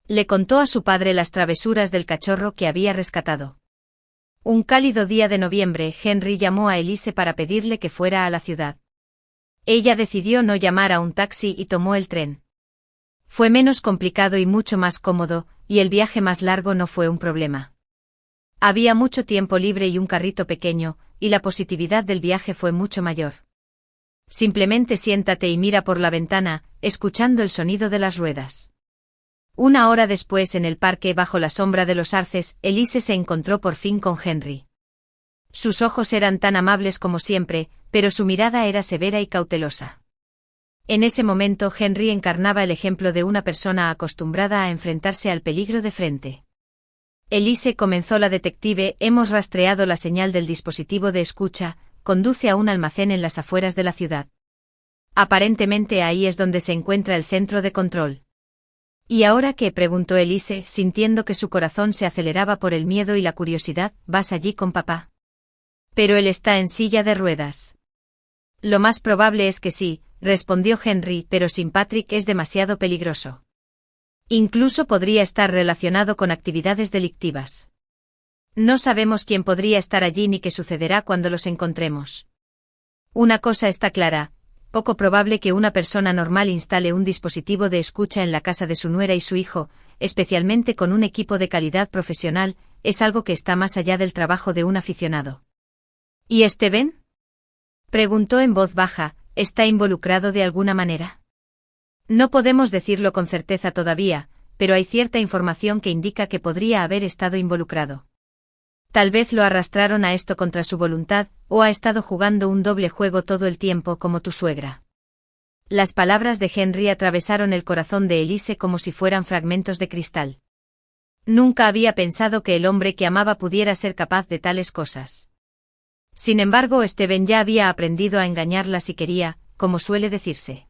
Le contó a su padre las travesuras del cachorro que había rescatado. Un cálido día de noviembre, Henry llamó a Elise para pedirle que fuera a la ciudad. Ella decidió no llamar a un taxi y tomó el tren. Fue menos complicado y mucho más cómodo, y el viaje más largo no fue un problema. Había mucho tiempo libre y un carrito pequeño, y la positividad del viaje fue mucho mayor. Simplemente siéntate y mira por la ventana, escuchando el sonido de las ruedas. Una hora después, en el parque bajo la sombra de los arces, Elise se encontró por fin con Henry. Sus ojos eran tan amables como siempre, pero su mirada era severa y cautelosa. En ese momento Henry encarnaba el ejemplo de una persona acostumbrada a enfrentarse al peligro de frente. Elise, comenzó la detective, hemos rastreado la señal del dispositivo de escucha, conduce a un almacén en las afueras de la ciudad. Aparentemente ahí es donde se encuentra el centro de control. ¿Y ahora qué?, preguntó Elise, sintiendo que su corazón se aceleraba por el miedo y la curiosidad. ¿Vas allí con papá? Pero él está en silla de ruedas. Lo más probable es que sí, respondió Henry, pero sin Patrick es demasiado peligroso. Incluso podría estar relacionado con actividades delictivas. No sabemos quién podría estar allí ni qué sucederá cuando los encontremos. Una cosa está clara. Poco probable que una persona normal instale un dispositivo de escucha en la casa de su nuera y su hijo, especialmente con un equipo de calidad profesional, es algo que está más allá del trabajo de un aficionado. ¿Y Steven?, preguntó en voz baja, ¿está involucrado de alguna manera? No podemos decirlo con certeza todavía, pero hay cierta información que indica que podría haber estado involucrado. Tal vez lo arrastraron a esto contra su voluntad, o ha estado jugando un doble juego todo el tiempo como tu suegra. Las palabras de Henry atravesaron el corazón de Elise como si fueran fragmentos de cristal. Nunca había pensado que el hombre que amaba pudiera ser capaz de tales cosas. Sin embargo, Steven ya había aprendido a engañarla si quería, como suele decirse.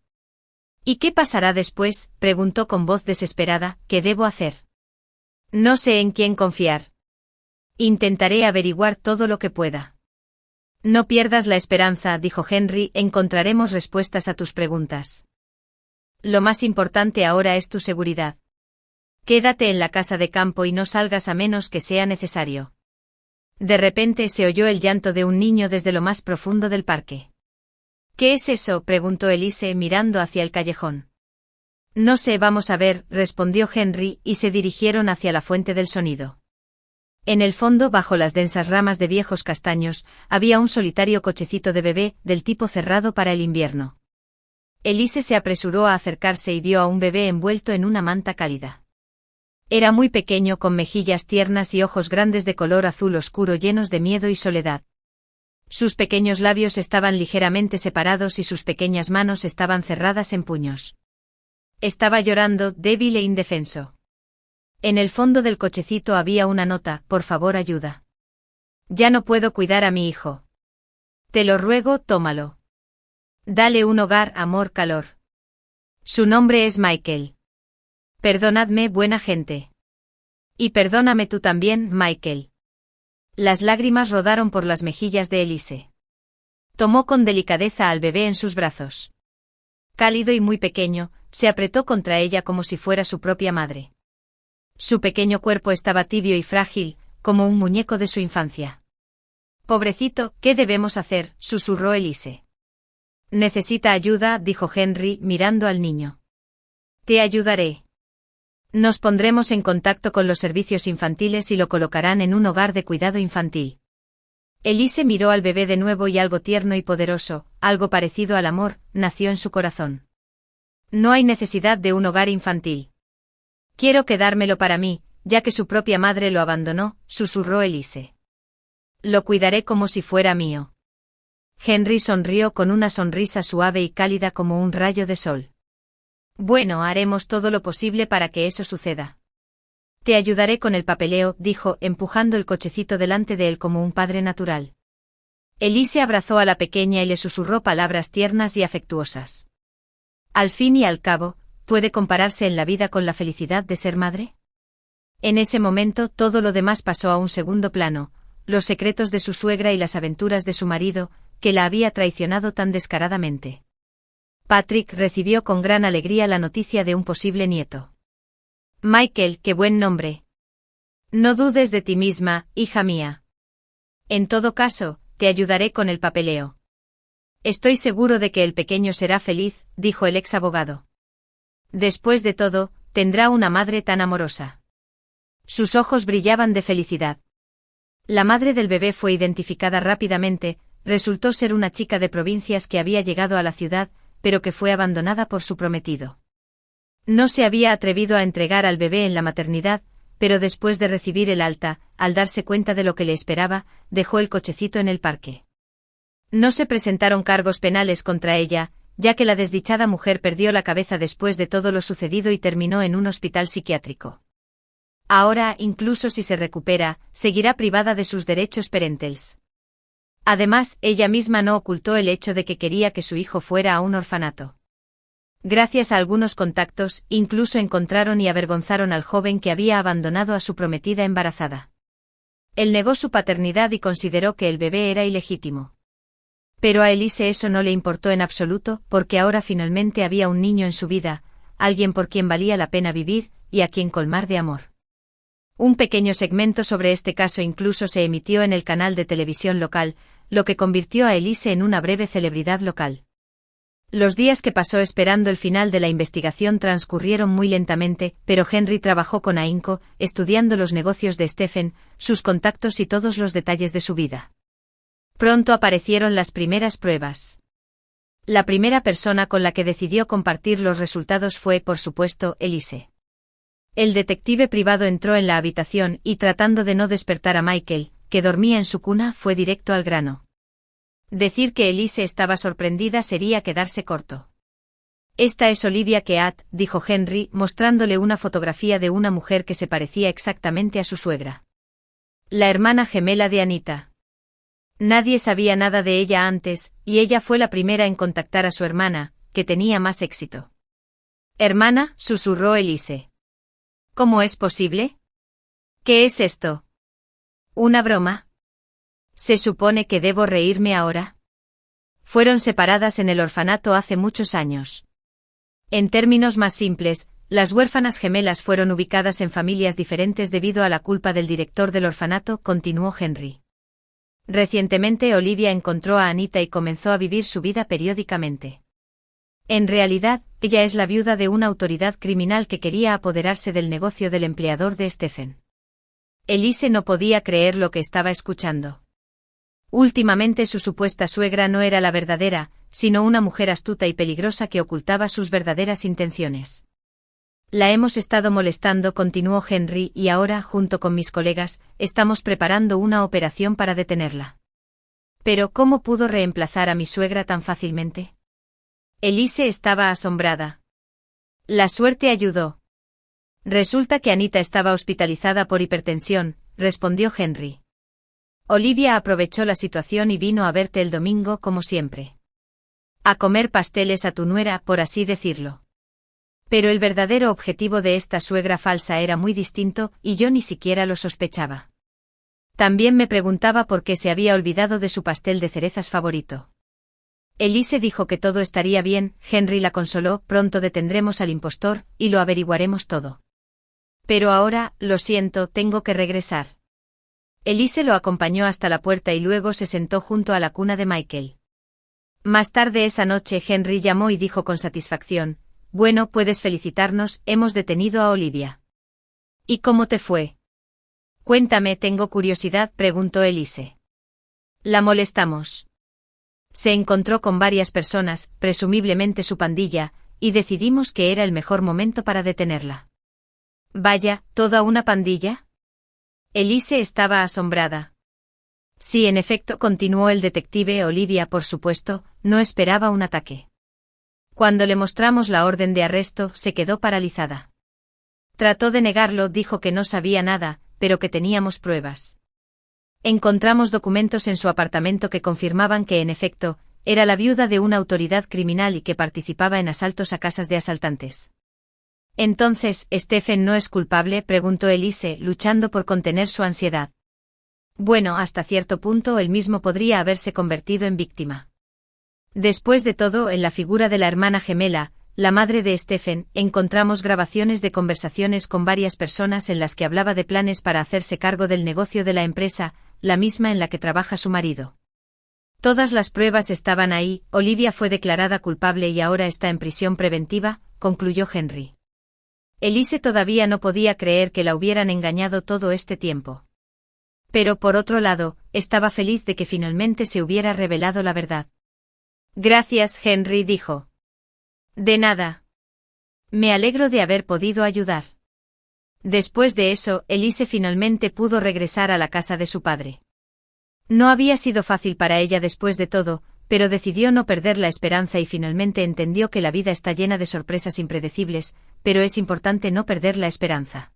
¿Y qué pasará después?, preguntó con voz desesperada. ¿Qué debo hacer? No sé en quién confiar. Intentaré averiguar todo lo que pueda. No pierdas la esperanza, dijo Henry, encontraremos respuestas a tus preguntas. Lo más importante ahora es tu seguridad. Quédate en la casa de campo y no salgas a menos que sea necesario. De repente se oyó el llanto de un niño desde lo más profundo del parque. ¿Qué es eso?, preguntó Elise mirando hacia el callejón. No sé, vamos a ver, respondió Henry, y se dirigieron hacia la fuente del sonido. En el fondo, bajo las densas ramas de viejos castaños, había un solitario cochecito de bebé, del tipo cerrado para el invierno. Elise se apresuró a acercarse y vio a un bebé envuelto en una manta cálida. Era muy pequeño, con mejillas tiernas y ojos grandes de color azul oscuro llenos de miedo y soledad. Sus pequeños labios estaban ligeramente separados y sus pequeñas manos estaban cerradas en puños. Estaba llorando, débil e indefenso. En el fondo del cochecito había una nota: por favor, ayuda. Ya no puedo cuidar a mi hijo. Te lo ruego, tómalo. Dale un hogar, amor, calor. Su nombre es Michael. Perdonadme, buena gente. Y perdóname tú también, Michael. Las lágrimas rodaron por las mejillas de Elise. Tomó con delicadeza al bebé en sus brazos. Cálido y muy pequeño, se apretó contra ella como si fuera su propia madre. Su pequeño cuerpo estaba tibio y frágil, como un muñeco de su infancia. Pobrecito, ¿qué debemos hacer?, susurró Elise. Necesita ayuda, dijo Henry, mirando al niño. Te ayudaré. Nos pondremos en contacto con los servicios infantiles y lo colocarán en un hogar de cuidado infantil. Elise miró al bebé de nuevo y algo tierno y poderoso, algo parecido al amor, nació en su corazón. No hay necesidad de un hogar infantil. Quiero quedármelo para mí, ya que su propia madre lo abandonó, susurró Elise. Lo cuidaré como si fuera mío. Henry sonrió con una sonrisa suave y cálida como un rayo de sol. Bueno, haremos todo lo posible para que eso suceda. Te ayudaré con el papeleo, dijo, empujando el cochecito delante de él como un padre natural. Elise abrazó a la pequeña y le susurró palabras tiernas y afectuosas. Al fin y al cabo, ¿puede compararse en la vida con la felicidad de ser madre? En ese momento todo lo demás pasó a un segundo plano, los secretos de su suegra y las aventuras de su marido, que la había traicionado tan descaradamente. Patrick recibió con gran alegría la noticia de un posible nieto. Michael, qué buen nombre. No dudes de ti misma, hija mía. En todo caso, te ayudaré con el papeleo. Estoy seguro de que el pequeño será feliz, dijo el ex abogado. Después de todo, tendrá una madre tan amorosa. Sus ojos brillaban de felicidad. La madre del bebé fue identificada rápidamente, resultó ser una chica de provincias que había llegado a la ciudad, pero que fue abandonada por su prometido. No se había atrevido a entregar al bebé en la maternidad, pero después de recibir el alta, al darse cuenta de lo que le esperaba, dejó el cochecito en el parque. No se presentaron cargos penales contra ella, ya que la desdichada mujer perdió la cabeza después de todo lo sucedido y terminó en un hospital psiquiátrico. Ahora, incluso si se recupera, seguirá privada de sus derechos parentales. Además, ella misma no ocultó el hecho de que quería que su hijo fuera a un orfanato. Gracias a algunos contactos, incluso encontraron y avergonzaron al joven que había abandonado a su prometida embarazada. Él negó su paternidad y consideró que el bebé era ilegítimo. Pero a Elise eso no le importó en absoluto, porque ahora finalmente había un niño en su vida, alguien por quien valía la pena vivir, y a quien colmar de amor. Un pequeño segmento sobre este caso incluso se emitió en el canal de televisión local, lo que convirtió a Elise en una breve celebridad local. Los días que pasó esperando el final de la investigación transcurrieron muy lentamente, pero Henry trabajó con ahínco, estudiando los negocios de Stephen, sus contactos y todos los detalles de su vida. Pronto aparecieron las primeras pruebas. La primera persona con la que decidió compartir los resultados fue, por supuesto, Elise. El detective privado entró en la habitación y, tratando de no despertar a Michael, que dormía en su cuna, fue directo al grano. Decir que Elise estaba sorprendida sería quedarse corto. Esta es Olivia Keat, dijo Henry, mostrándole una fotografía de una mujer que se parecía exactamente a su suegra. La hermana gemela de Anita. Nadie sabía nada de ella antes, y ella fue la primera en contactar a su hermana, que tenía más éxito. Hermana, susurró Elise. ¿Cómo es posible? ¿Qué es esto? ¿Una broma? ¿Se supone que debo reírme ahora? Fueron separadas en el orfanato hace muchos años. En términos más simples, las huérfanas gemelas fueron ubicadas en familias diferentes debido a la culpa del director del orfanato, continuó Henry. Recientemente Olivia encontró a Anita y comenzó a vivir su vida periódicamente. En realidad, ella es la viuda de una autoridad criminal que quería apoderarse del negocio del empleador de Stephen. Elise no podía creer lo que estaba escuchando. Últimamente su supuesta suegra no era la verdadera, sino una mujer astuta y peligrosa que ocultaba sus verdaderas intenciones. La hemos estado molestando, continuó Henry, y ahora, junto con mis colegas, estamos preparando una operación para detenerla. Pero ¿cómo pudo reemplazar a mi suegra tan fácilmente? Elise estaba asombrada. La suerte ayudó. Resulta que Anita estaba hospitalizada por hipertensión, respondió Henry. Olivia aprovechó la situación y vino a verte el domingo como siempre. A comer pasteles a tu nuera, por así decirlo. Pero el verdadero objetivo de esta suegra falsa era muy distinto, y yo ni siquiera lo sospechaba. También me preguntaba por qué se había olvidado de su pastel de cerezas favorito. Elise dijo que todo estaría bien, Henry la consoló, pronto detendremos al impostor, y lo averiguaremos todo. Pero ahora, lo siento, tengo que regresar. Elise lo acompañó hasta la puerta y luego se sentó junto a la cuna de Michael. Más tarde esa noche Henry llamó y dijo con satisfacción, bueno, puedes felicitarnos, hemos detenido a Olivia. ¿Y cómo te fue? Cuéntame, tengo curiosidad, preguntó Elise. La molestamos. Se encontró con varias personas, presumiblemente su pandilla, y decidimos que era el mejor momento para detenerla. Vaya, ¿toda una pandilla? Elise estaba asombrada. Sí, en efecto, continuó el detective, Olivia, por supuesto, no esperaba un ataque. Cuando le mostramos la orden de arresto, se quedó paralizada. Trató de negarlo, dijo que no sabía nada, pero que teníamos pruebas. Encontramos documentos en su apartamento que confirmaban que, en efecto, era la viuda de una autoridad criminal y que participaba en asaltos a casas de asaltantes. Entonces, ¿Stephen no es culpable?, preguntó Elise, luchando por contener su ansiedad. Bueno, hasta cierto punto él mismo podría haberse convertido en víctima. Después de todo, en la figura de la hermana gemela, la madre de Stephen, encontramos grabaciones de conversaciones con varias personas en las que hablaba de planes para hacerse cargo del negocio de la empresa, la misma en la que trabaja su marido. Todas las pruebas estaban ahí, Olivia fue declarada culpable y ahora está en prisión preventiva, concluyó Henry. Elise todavía no podía creer que la hubieran engañado todo este tiempo. Pero por otro lado, estaba feliz de que finalmente se hubiera revelado la verdad. Gracias, Henry, dijo. De nada. Me alegro de haber podido ayudar. Después de eso, Elise finalmente pudo regresar a la casa de su padre. No había sido fácil para ella después de todo, pero decidió no perder la esperanza y finalmente entendió que la vida está llena de sorpresas impredecibles, pero es importante no perder la esperanza.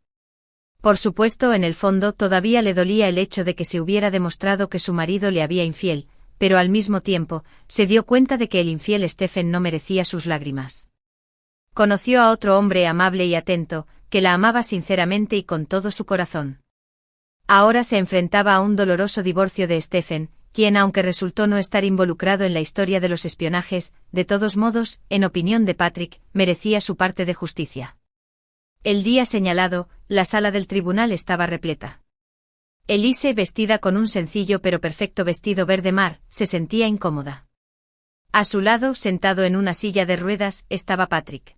Por supuesto, en el fondo todavía le dolía el hecho de que se hubiera demostrado que su marido le había infiel, pero al mismo tiempo, se dio cuenta de que el infiel Stephen no merecía sus lágrimas. Conoció a otro hombre amable y atento, que la amaba sinceramente y con todo su corazón. Ahora se enfrentaba a un doloroso divorcio de Stephen, quien, aunque resultó no estar involucrado en la historia de los espionajes, de todos modos, en opinión de Patrick, merecía su parte de justicia. El día señalado, la sala del tribunal estaba repleta. Elise, vestida con un sencillo pero perfecto vestido verde mar, se sentía incómoda. A su lado, sentado en una silla de ruedas, estaba Patrick.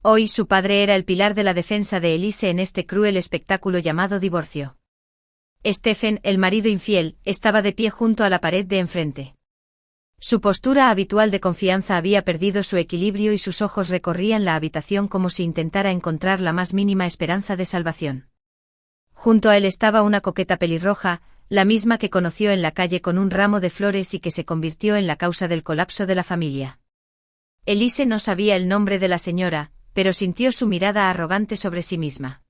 Hoy su padre era el pilar de la defensa de Elise en este cruel espectáculo llamado divorcio. Stephen, el marido infiel, estaba de pie junto a la pared de enfrente. Su postura habitual de confianza había perdido su equilibrio y sus ojos recorrían la habitación como si intentara encontrar la más mínima esperanza de salvación. Junto a él estaba una coqueta pelirroja, la misma que conoció en la calle con un ramo de flores y que se convirtió en la causa del colapso de la familia. Elise no sabía el nombre de la señora, pero sintió su mirada arrogante sobre sí misma.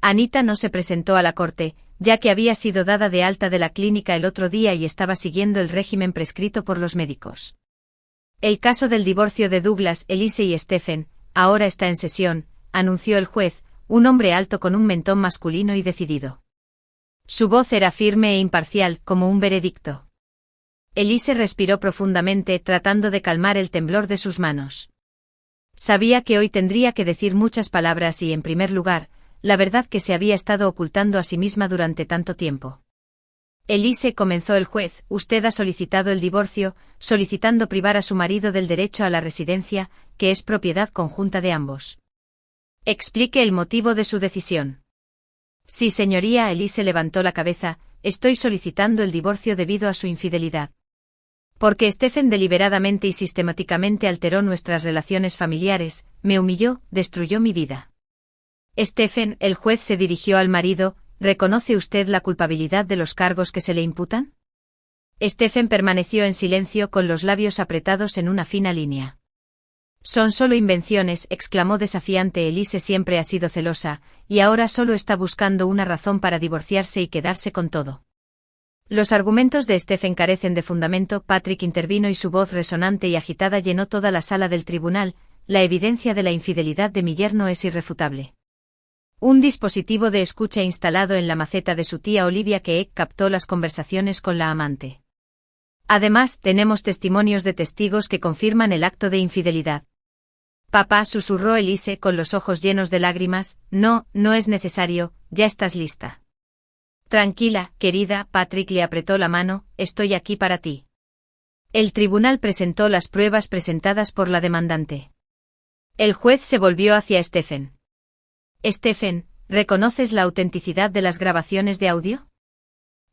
Anita no se presentó a la corte, ya que había sido dada de alta de la clínica el otro día y estaba siguiendo el régimen prescrito por los médicos. El caso del divorcio de Douglas, Elise y Stephen, ahora está en sesión, anunció el juez, un hombre alto con un mentón masculino y decidido. Su voz era firme e imparcial, como un veredicto. Elise respiró profundamente, tratando de calmar el temblor de sus manos. Sabía que hoy tendría que decir muchas palabras y, en primer lugar, la verdad que se había estado ocultando a sí misma durante tanto tiempo. Elise, comenzó el juez, usted ha solicitado el divorcio, solicitando privar a su marido del derecho a la residencia, que es propiedad conjunta de ambos. Explique el motivo de su decisión. Sí, señoría, Elise levantó la cabeza, estoy solicitando el divorcio debido a su infidelidad. Porque Stephen deliberadamente y sistemáticamente alteró nuestras relaciones familiares, me humilló, destruyó mi vida. Stephen, el juez se dirigió al marido, ¿reconoce usted la culpabilidad de los cargos que se le imputan? Stephen permaneció en silencio con los labios apretados en una fina línea. Son solo invenciones, exclamó desafiante. Elise siempre ha sido celosa, y ahora solo está buscando una razón para divorciarse y quedarse con todo. Los argumentos de Stephen carecen de fundamento. Patrick intervino y su voz resonante y agitada llenó toda la sala del tribunal. La evidencia de la infidelidad de mi yerno es irrefutable. Un dispositivo de escucha instalado en la maceta de su tía Olivia Keek captó las conversaciones con la amante. Además, tenemos testimonios de testigos que confirman el acto de infidelidad. Papá, susurró Elise con los ojos llenos de lágrimas, no es necesario, ya estás lista. Tranquila, querida, Patrick le apretó la mano, estoy aquí para ti. El tribunal presentó las pruebas presentadas por la demandante. El juez se volvió hacia Stephen. Stephen, ¿reconoces la autenticidad de las grabaciones de audio?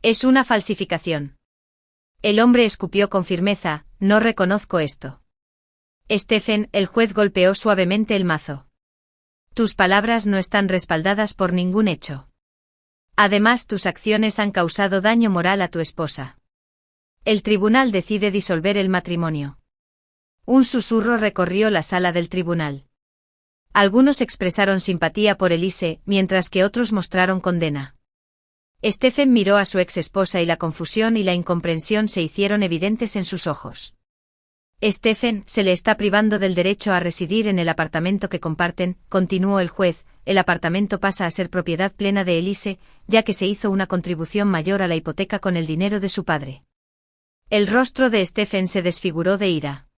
Es una falsificación. El hombre escupió con firmeza, no reconozco esto. Stephen, el juez golpeó suavemente el mazo. Tus palabras no están respaldadas por ningún hecho. Además, tus acciones han causado daño moral a tu esposa. El tribunal decide disolver el matrimonio. Un susurro recorrió la sala del tribunal. Algunos expresaron simpatía por Elise, mientras que otros mostraron condena. Stephen miró a su ex esposa y la confusión y la incomprensión se hicieron evidentes en sus ojos. Stephen, se le está privando del derecho a residir en el apartamento que comparten, continuó el juez, el apartamento pasa a ser propiedad plena de Elise, ya que se hizo una contribución mayor a la hipoteca con el dinero de su padre. El rostro de Stephen se desfiguró de ira.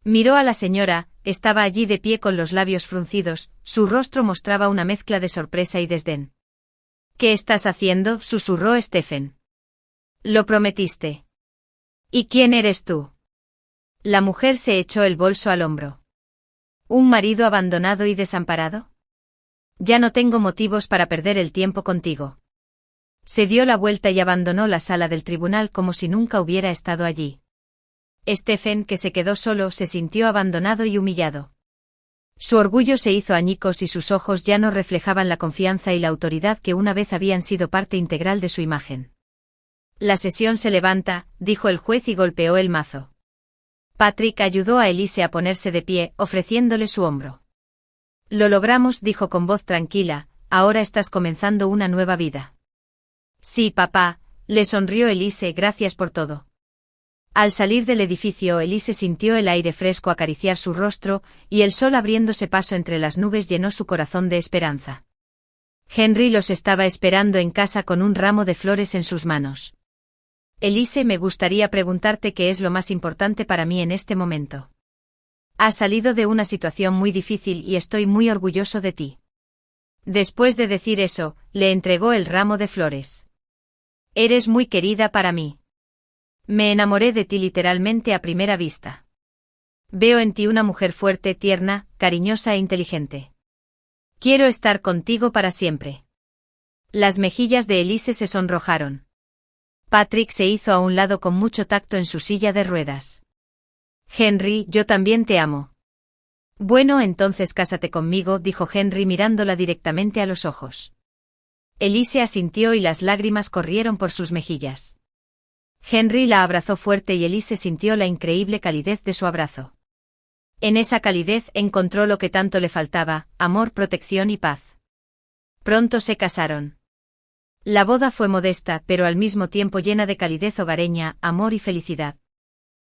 Miró a la señora, estaba allí de pie con los labios fruncidos, su rostro mostraba una mezcla de sorpresa y desdén. ¿Qué estás haciendo?, susurró Stephen. Lo prometiste. ¿Y quién eres tú? La mujer se echó el bolso al hombro. ¿Un marido abandonado y desamparado? Ya no tengo motivos para perder el tiempo contigo. Se dio la vuelta y abandonó la sala del tribunal como si nunca hubiera estado allí. Stephen, que se quedó solo, se sintió abandonado y humillado. Su orgullo se hizo añicos y sus ojos ya no reflejaban la confianza y la autoridad que una vez habían sido parte integral de su imagen. La sesión se levanta, dijo el juez y golpeó el mazo. Patrick ayudó a Elise a ponerse de pie, ofreciéndole su hombro. Lo logramos, dijo con voz tranquila, ahora estás comenzando una nueva vida. Sí, papá, le sonrió Elise, gracias por todo. Al salir del edificio, Elise sintió el aire fresco acariciar su rostro, y el sol abriéndose paso entre las nubes llenó su corazón de esperanza. Henry los estaba esperando en casa con un ramo de flores en sus manos. Elise, me gustaría preguntarte qué es lo más importante para mí en este momento. Has salido de una situación muy difícil y estoy muy orgulloso de ti. Después de decir eso, le entregó el ramo de flores. Eres muy querida para mí. Me enamoré de ti literalmente a primera vista. Veo en ti una mujer fuerte, tierna, cariñosa e inteligente. Quiero estar contigo para siempre. Las mejillas de Elise se sonrojaron. Patrick se hizo a un lado con mucho tacto en su silla de ruedas. Henry, yo también te amo. Bueno, entonces cásate conmigo, dijo Henry mirándola directamente a los ojos. Elise asintió y las lágrimas corrieron por sus mejillas. Henry la abrazó fuerte y Elise sintió la increíble calidez de su abrazo. En esa calidez encontró lo que tanto le faltaba, amor, protección y paz. Pronto se casaron. La boda fue modesta, pero al mismo tiempo llena de calidez hogareña, amor y felicidad.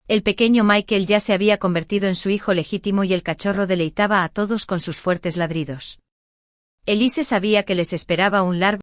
El pequeño Michael ya se había convertido en su hijo legítimo y el cachorro deleitaba a todos con sus fuertes ladridos. Elise sabía que les esperaba un largo